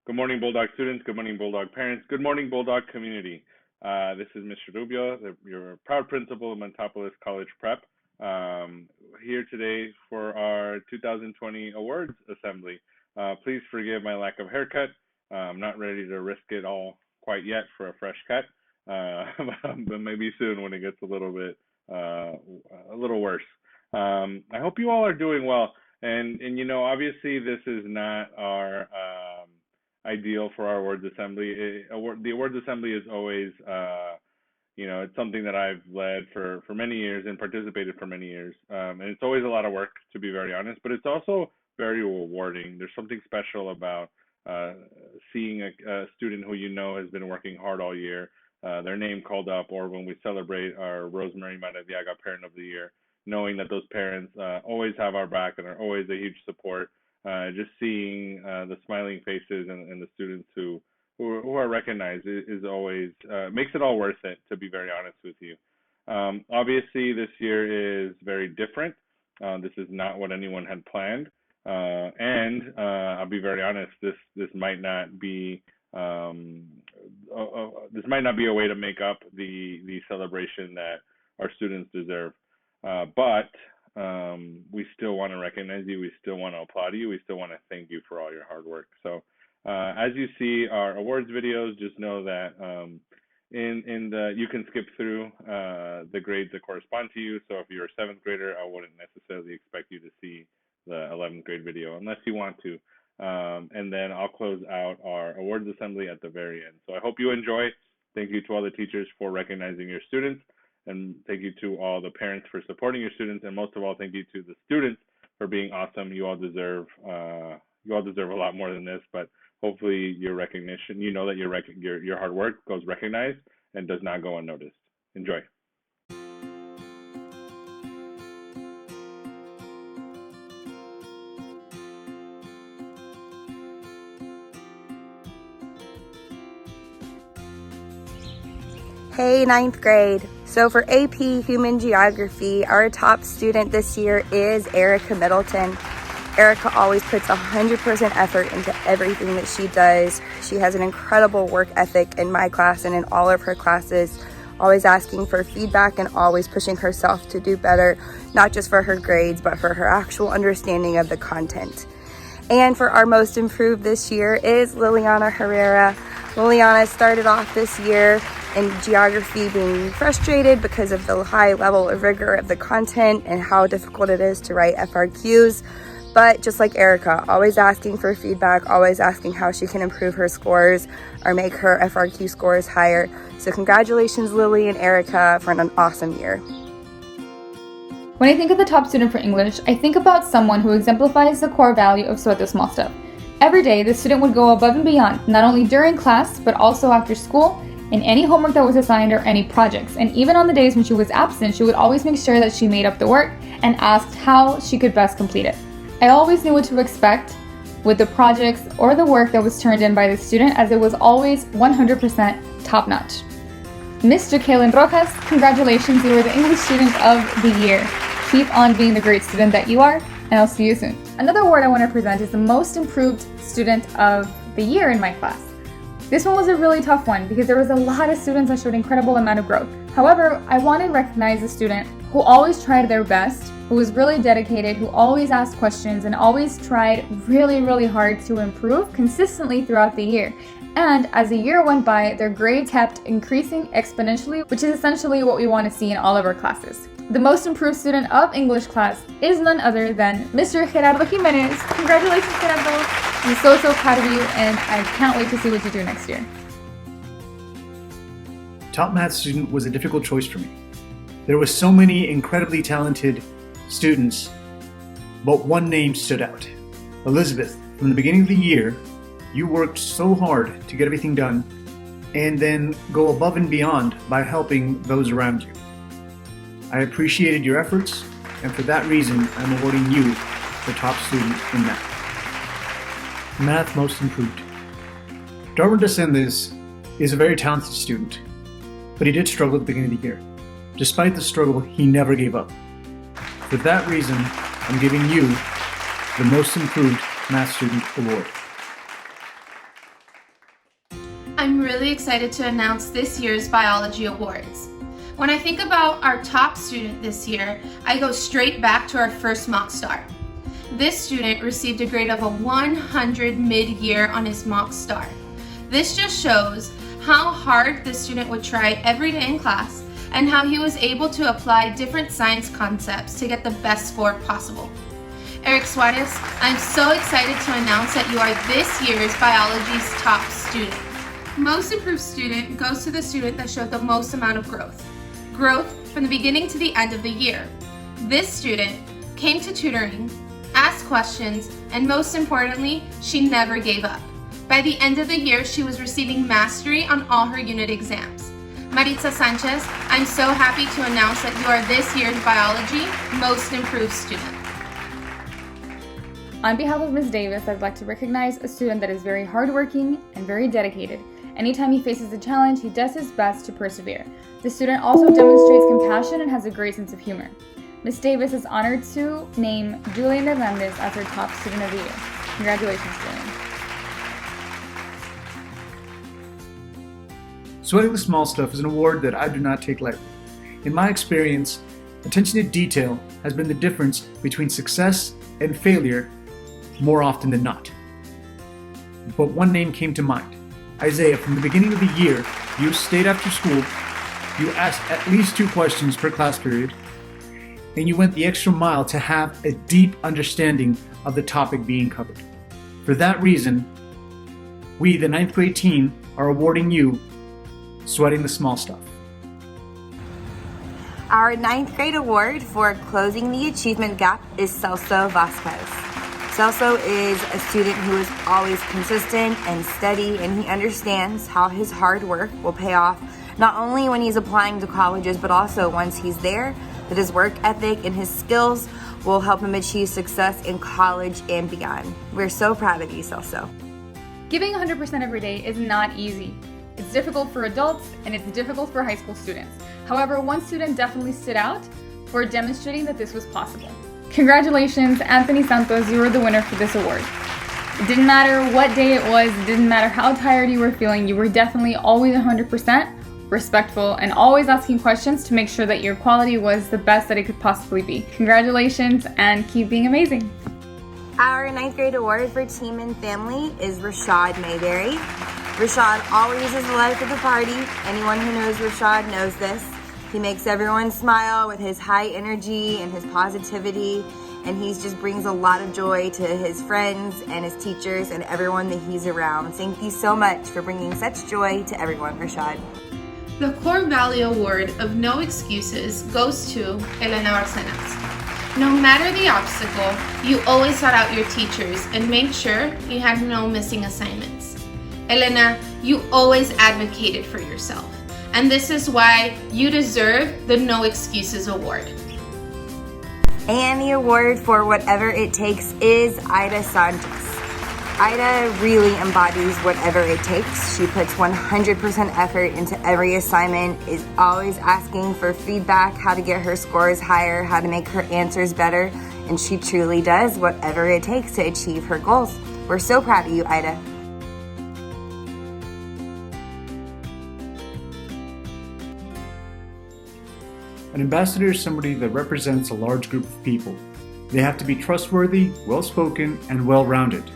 Good morning, Bulldog students. Good morning, Bulldog parents. Good morning, Bulldog community. This is Mr. Rubio, your proud principal of Montopolis College Prep, here today for our 2020 awards assembly. Please forgive my lack of haircut. I'm not ready to risk it all quite yet for a fresh cut, but maybe soon when it gets a little worse. I hope you all are doing well. And obviously this is not our ideal for our awards assembly. The awards assembly is always, it's something that I've led for many years and participated for many years. And it's always a lot of work, to be very honest, but it's also very rewarding. There's something special about seeing a student who has been working hard all year, their name called up, or when we celebrate our Rosemary Madariaga Parent of the Year, knowing that those parents always have our back and are always a huge support. Just seeing the smiling faces and the students who are recognized is always makes it all worth it, to be very honest with you. Obviously, this year is very different. This is not what anyone had planned, and I'll be very honest. This might not be a way to make up the celebration that our students deserve. But we still want to recognize you. We still want to applaud you. We still want to thank you for all your hard work. So as you see our awards videos, just know that you can skip through the grades that correspond to you. So if you're a 7th grader, I wouldn't necessarily expect you to see the 11th grade video unless you want to. And then I'll close out our awards assembly at the very end. So I hope you enjoy. Thank you to all the teachers for recognizing your students. And thank you to all the parents for supporting your students, and most of all, thank you to the students for being awesome. You all deserve a lot more than this, but hopefully your recognition, that your hard work goes recognized and does not go unnoticed. Enjoy. Hey, 9th grade. So for AP Human Geography, our top student this year is Erica Middleton. Erica always puts 100% effort into everything that she does. She has an incredible work ethic in my class and in all of her classes, always asking for feedback and always pushing herself to do better, not just for her grades, but for her actual understanding of the content. And for our most improved this year is Liliana Herrera. Liliana started off this year in geography being frustrated because of the high level of rigor of the content and how difficult it is to write FRQs. But just like Erica, always asking for feedback, always asking how she can improve her scores or make her FRQ scores higher. So congratulations, Lily and Erica, for an awesome year. When I think of the top student for English, I think about someone who exemplifies the core value of sort the small stuff. Every day, the student would go above and beyond, not only during class, but also after school, in any homework that was assigned or any projects. And even on the days when she was absent, she would always make sure that she made up the work and asked how she could best complete it. I always knew what to expect with the projects or the work that was turned in by the student, as it was always 100% top-notch. Mr. Kalen Rojas, congratulations, you are the English Student of the Year. Keep on being the great student that you are, and I'll see you soon. Another award I want to present is the Most Improved Student of the Year in my class. This one was a really tough one because there was a lot of students that showed incredible amount of growth. However, I want to recognize a student who always tried their best, who was really dedicated, who always asked questions and always tried really, really hard to improve consistently throughout the year. And as the year went by, their grades kept increasing exponentially, which is essentially what we want to see in all of our classes. The most improved student of English class is none other than Mr. Gerardo Jimenez. Congratulations, Gerardo. I'm so proud of you, and I can't wait to see what you do next year. Top math student was a difficult choice for me. There were so many incredibly talented students, but one name stood out. Elizabeth, from the beginning of the year, you worked so hard to get everything done and then go above and beyond by helping those around you. I appreciated your efforts, and for that reason, I'm awarding you the top student in math. Math most improved. Darwin Descendez is a very talented student, but he did struggle at the beginning of the year. Despite the struggle, he never gave up. For that reason, I'm giving you the Most Improved Math Student Award. I'm really excited to announce this year's biology awards. When I think about our top student this year, I go straight back to our first mock star. This student received a grade of a 100 mid-year on his mock star. This just shows how hard this student would try every day in class and how he was able to apply different science concepts to get the best score possible. Eric Suarez, I'm so excited to announce that you are this year's biology's top student. Most improved student goes to the student that showed the most amount of growth. Growth from the beginning to the end of the year. This student came to tutoring, asked questions, and most importantly, she never gave up. By the end of the year, she was receiving mastery on all her unit exams. Maritza Sanchez, I'm so happy to announce that you are this year's biology most improved student. On behalf of Ms. Davis, I'd like to recognize a student that is very hardworking and very dedicated. Anytime he faces a challenge, he does his best to persevere. The student also demonstrates compassion and has a great sense of humor. Ms. Davis is honored to name Julian Hernandez as her top student of the year. Congratulations, Julian. Sweating the Small Stuff is an award that I do not take lightly. In my experience, attention to detail has been the difference between success and failure more often than not. But one name came to mind. Isaiah, from the beginning of the year, you stayed after school, you asked at least 2 questions per class period, and you went the extra mile to have a deep understanding of the topic being covered. For that reason, we, the 9th grade team, are awarding you Sweating the Small Stuff. Our 9th grade award for closing the achievement gap is Celso Vasquez. Celso is a student who is always consistent and steady, and he understands how his hard work will pay off not only when he's applying to colleges, but also once he's there, that his work ethic and his skills will help him achieve success in college and beyond. We're so proud of you, Celso. Giving 100% every day is not easy. It's difficult for adults and it's difficult for high school students. However, one student definitely stood out for demonstrating that this was possible. Congratulations, Anthony Santos, you were the winner for this award. It didn't matter what day it was, it didn't matter how tired you were feeling, you were definitely always 100% respectful and always asking questions to make sure that your quality was the best that it could possibly be. Congratulations and keep being amazing. Our 9th grade award for team and family is Rashad Mayberry. Rashad always is the life of the party. Anyone who knows Rashad knows this. He makes everyone smile with his high energy and his positivity, and he just brings a lot of joy to his friends and his teachers and everyone that he's around. Thank you so much for bringing such joy to everyone, Rashad. The Core Value Award of No Excuses goes to Elena Barcenas. No matter the obstacle, you always sought out your teachers and made sure you had no missing assignments. Elena, you always advocated for yourself, and this is why you deserve the No Excuses Award. And the award for whatever it takes is Ida Sanchez. Ida really embodies whatever it takes. She puts 100% effort into every assignment, is always asking for feedback, how to get her scores higher, how to make her answers better, and she truly does whatever it takes to achieve her goals. We're so proud of you, Ida. An ambassador is somebody that represents a large group of people. They have to be trustworthy, well-spoken, and well-rounded.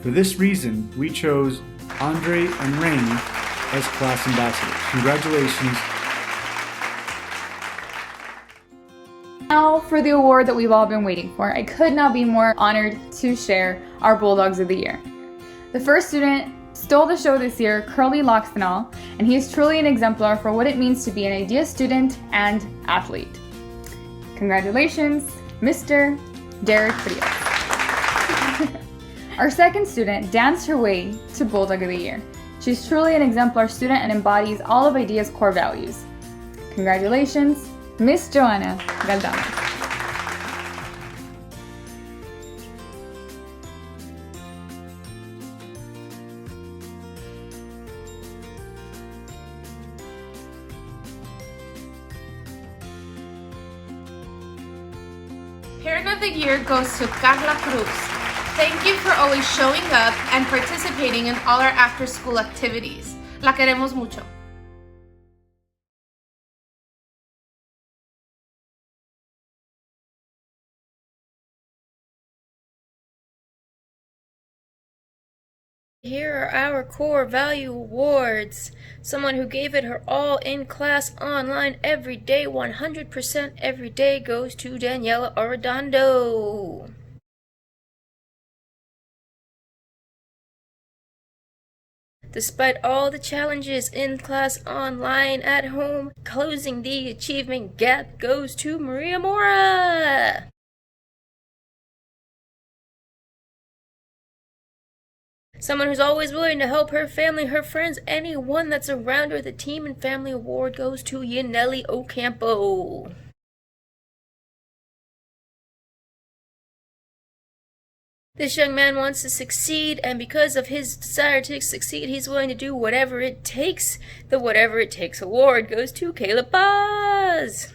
For this reason, we chose Andre and Rainey as class ambassadors. Congratulations. Now for the award that we've all been waiting for. I could not be more honored to share our Bulldogs of the Year. The first student stole the show this year, Curly Loxtonall, and he is truly an exemplar for what it means to be an IDEA student and athlete. Congratulations, Mr. Derek Frias. Our second student danced her way to Bulldog of the Year. She's truly an exemplar student and embodies all of IDEA's core values. Congratulations, Miss Joanna Galdano. Parent of the Year goes to Carla Cruz. Thank you for always showing up and participating in all our after-school activities. La queremos mucho. Here are our core value awards. Someone who gave it her all in class, online, every day, 100% every day, goes to Daniela Arredondo. Despite all the challenges in class, online, at home, closing the achievement gap goes to Maria Mora. Someone who's always willing to help her family, her friends, anyone that's around her. The Team and Family Award goes to Yaneli Ocampo. This young man wants to succeed, and because of his desire to succeed, he's willing to do whatever it takes. The Whatever It Takes Award goes to Caleb Paz.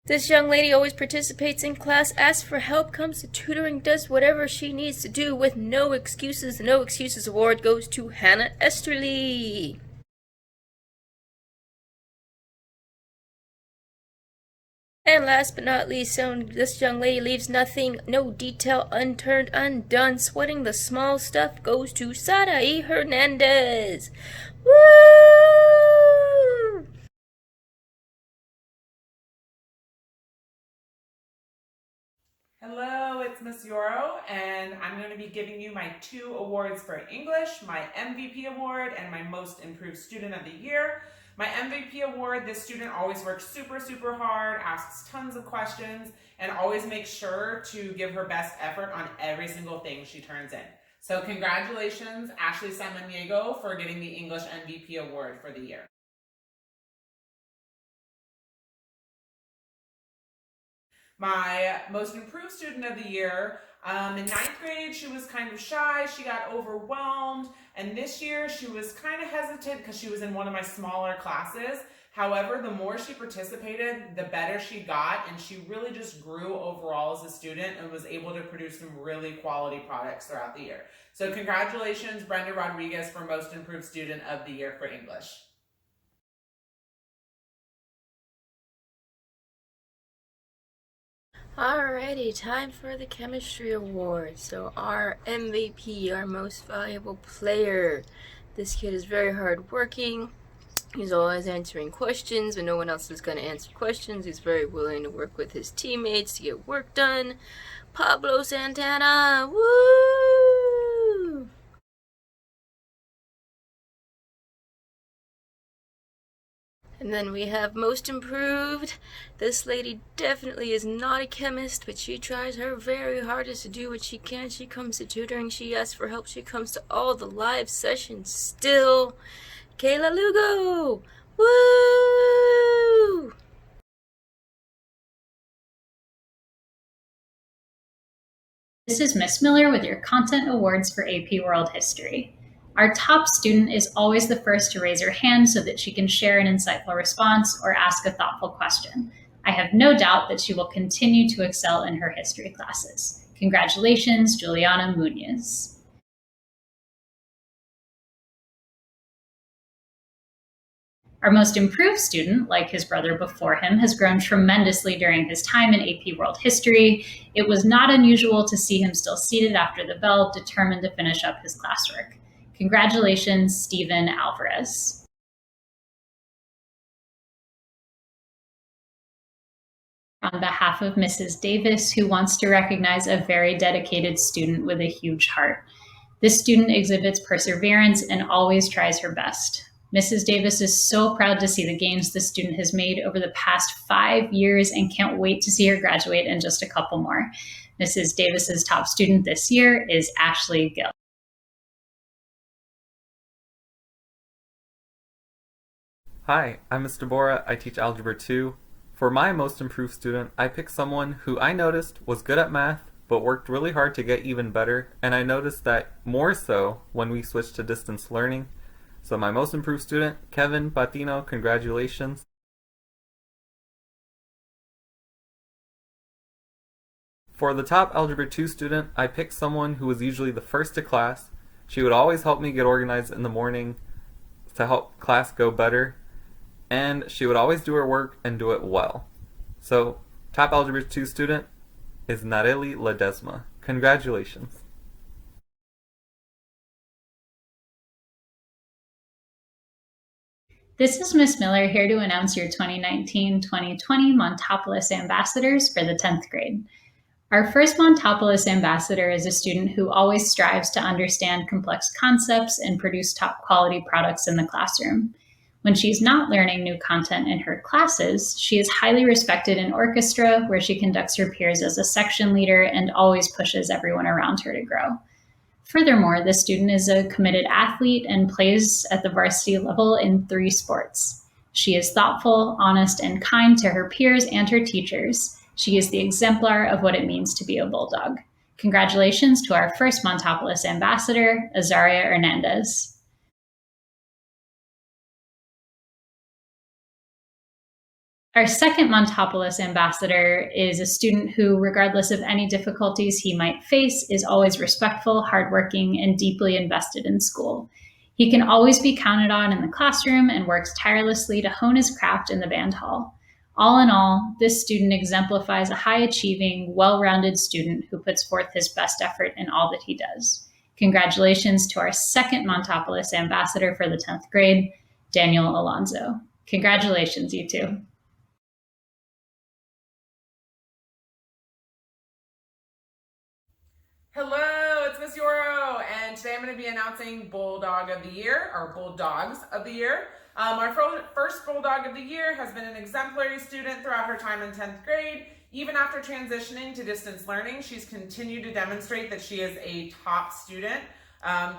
This young lady always participates in class, asks for help, comes to tutoring, does whatever she needs to do with no excuses. The No Excuses Award goes to Hannah Esterly. And last but not least, this young lady leaves nothing, no detail unturned, undone. Sweating the small stuff goes to Sarai Hernandez. Woo! Hello, it's Miss Yoro, and I'm going to be giving you my 2 awards for English, my MVP award and my Most Improved Student of the Year. My MVP award, this student always works super hard, asks tons of questions, and always makes sure to give her best effort on every single thing she turns in. So congratulations, Ashley Samaniego, for getting the English MVP award for the year. My Most Improved Student of the Year, in 9th grade, she was kind of shy, she got overwhelmed, and this year she was kind of hesitant because she was in one of my smaller classes. However, the more she participated, the better she got, and she really just grew overall as a student and was able to produce some really quality products throughout the year. So congratulations, Brenda Rodriguez, for Most Improved Student of the Year for English. Alrighty, time for the Chemistry Award. So our MVP, our Most Valuable Player. This kid is very hardworking. He's always answering questions when no one else is going to answer questions. He's very willing to work with his teammates to get work done. Pablo Santana, woo! And then we have Most Improved. This lady definitely is not a chemist, but she tries her very hardest to do what she can. She comes to tutoring, she asks for help, she comes to all the live sessions still. Kayla Lugo! Woo! This is Miss Miller with your Content Awards for AP World History. Our top student is always the first to raise her hand so that she can share an insightful response or ask a thoughtful question. I have no doubt that she will continue to excel in her history classes. Congratulations, Juliana Munoz. Our Most Improved Student, like his brother before him, has grown tremendously during his time in AP World History. It was not unusual to see him still seated after the bell, determined to finish up his classwork. Congratulations, Stephen Alvarez. On behalf of Mrs. Davis, who wants to recognize a very dedicated student with a huge heart. This student exhibits perseverance and always tries her best. Mrs. Davis is so proud to see the gains the student has made over the past 5 years and can't wait to see her graduate in just a couple more. Mrs. Davis's top student this year is Ashley Gill. Hi, I'm Mr. Bora. I teach Algebra 2. For my Most Improved Student, I picked someone who I noticed was good at math, but worked really hard to get even better, and I noticed that more so when we switched to distance learning. So my Most Improved Student, Kevin Patino, congratulations. For the top Algebra 2 student, I picked someone who was usually the first to class. She would always help me get organized in the morning to help class go better, and she would always do her work and do it well. So, top Algebra 2 student is Nareli Ledesma. Congratulations. This is Miss Miller here to announce your 2019-2020 Montopolis ambassadors for the 10th grade. Our first Montopolis ambassador is a student who always strives to understand complex concepts and produce top quality products in the classroom. When she's not learning new content in her classes, she is highly respected in orchestra, where she conducts her peers as a section leader and always pushes everyone around her to grow. Furthermore, this student is a committed athlete and plays at the varsity level in 3 sports. She is thoughtful, honest, and kind to her peers and her teachers. She is the exemplar of what it means to be a bulldog. Congratulations to our first Montopolis ambassador, Azaria Hernandez. Our second Montopolis ambassador is a student who, regardless of any difficulties he might face, is always respectful, hardworking, and deeply invested in school. He can always be counted on in the classroom and works tirelessly to hone his craft in the band hall. All in all, this student exemplifies a high-achieving, well-rounded student who puts forth his best effort in all that he does. Congratulations to our second Montopolis ambassador for the 10th grade, Daniel Alonso. Congratulations, you two. Hello, it's Miss Yoro, and today I'm going to be announcing Bulldog of the Year, or Bulldogs of the Year. Our first Bulldog of the Year has been an exemplary student throughout her time in 10th grade. Even after transitioning to distance learning, she's continued to demonstrate that she is a top student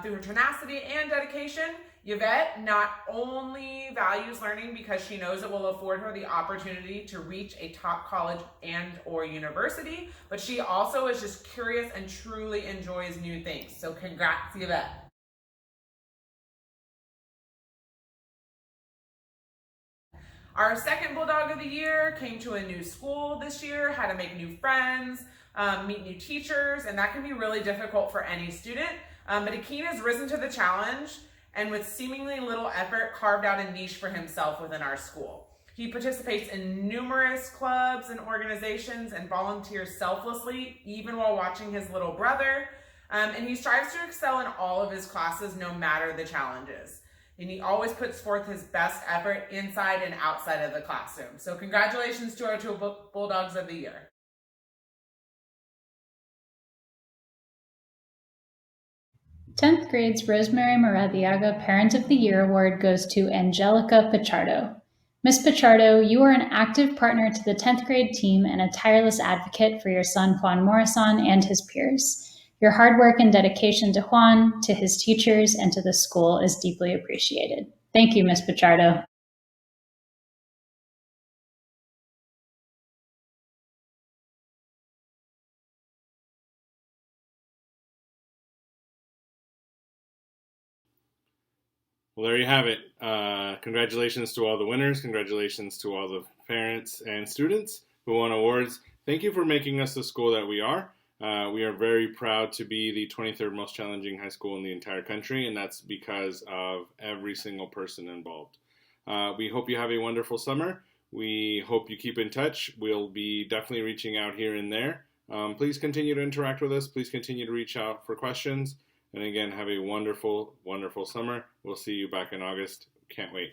through her tenacity and dedication. Yvette not only values learning because she knows it will afford her the opportunity to reach a top college and or university, but she also is just curious and truly enjoys new things. So congrats, Yvette. Our second Bulldog of the Year came to a new school this year, had to make new friends, meet new teachers, and that can be really difficult for any student. But Akin has risen to the challenge and with seemingly little effort carved out a niche for himself within our school. He participates in numerous clubs and organizations and volunteers selflessly, even while watching his little brother. And he strives to excel in all of his classes, no matter the challenges. And he always puts forth his best effort inside and outside of the classroom. So congratulations to our two Bulldogs of the Year. 10th grade's Rosemary Maradiaga Parent of the Year Award goes to Angelica Pichardo. Miss Pichardo, you are an active partner to the 10th grade team and a tireless advocate for your son Juan Morrison and his peers. Your hard work and dedication to Juan, to his teachers, and to the school is deeply appreciated. Thank you, Miss Pichardo. Well, there you have it. Congratulations to all the winners. Congratulations to all the parents and students who won awards. Thank you for making us the school that we are. We are very proud to be the 23rd most challenging high school in the entire country, and that's because of every single person involved. We hope you have a wonderful summer. We hope you keep in touch. We'll be definitely reaching out here and there. Please continue to interact with us. Please continue to reach out for questions. And again, have a wonderful, wonderful summer. We'll see you back in August. Can't wait.